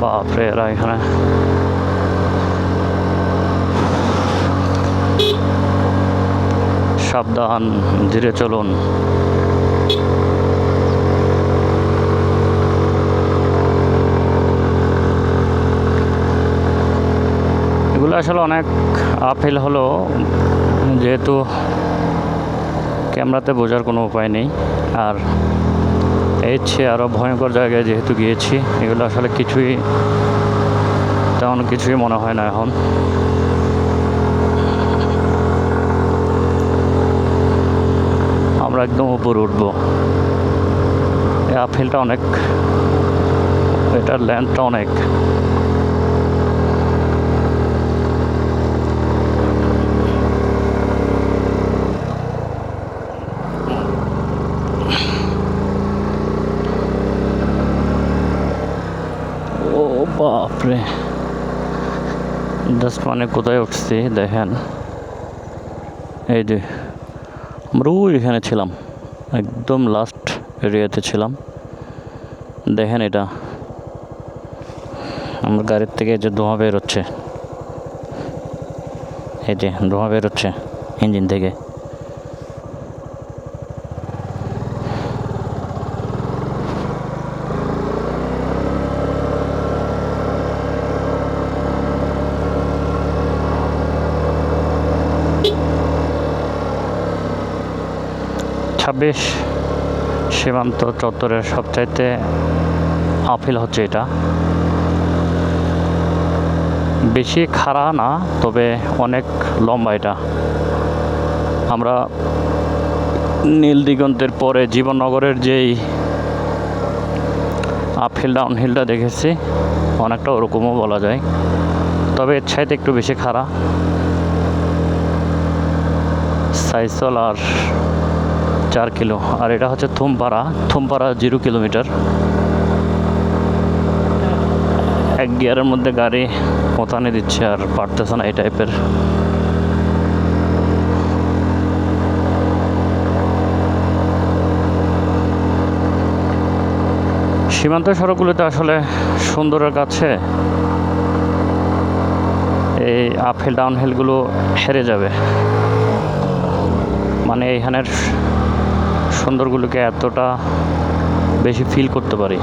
বাপরে, এরা এখানে সাবধান, ধীরে চলুন। এগুলো আসলে অনেক আপহিল হলো, যেহেতু ক্যামেরাতে বোঝার কোনো উপায় নেই। আর এর চেয়ে আরও ভয়ঙ্কর জায়গায় যেহেতু গিয়েছি, এগুলো আসলে তেমন কিছুই মনে হয় না এখন। আমরা একদম উপরে উঠবো। এই আপহিলটা অনেক, এটার ল্যান্ডটা অনেক। ও বাপরে, জাস্ট মানে কোথায় উঠছি দেখেন। এই যে আমরা এখানে ছিলাম, একদম লাস্ট এরিয়াতে ছিলাম। দেখেন এটা, আমার গাড়ির থেকে যে ধোঁয়া বের হচ্ছে, এই যে ধোঁয়া বের হচ্ছে ইঞ্জিন থেকে। সীমান্ত চত্বরের সবচাইতে আপহিল হচ্ছে এটা। বেশি খাড়া না, তবে অনেক লম্বা এটা। আমরা নীল দিগন্তের পরে জীবননগরের যেই আপহিল ডাউনহিলটা দেখেছি, অনেকটা ওরকমও বলা যায়, তবে এর চাইতে একটু বেশি খাড়া। সাইসল আর 4 কিলো, আর এটা হচ্ছে থুমপাড়া 0 কিলোমিটার। এক গিয়ারের মধ্যে গাড়ি পৌঁছানি দিচ্ছে আর পারতেছে না, এই টাইপের। সীমান্ত সড়কগুলোতে আসলে সুন্দরের কাছে এই আপহিল ডাউনহিলগুলো হেরে যাবে। মানে এইখানের সুন্দরগুলোকে এতটা বেশি ফিল করতে পারি।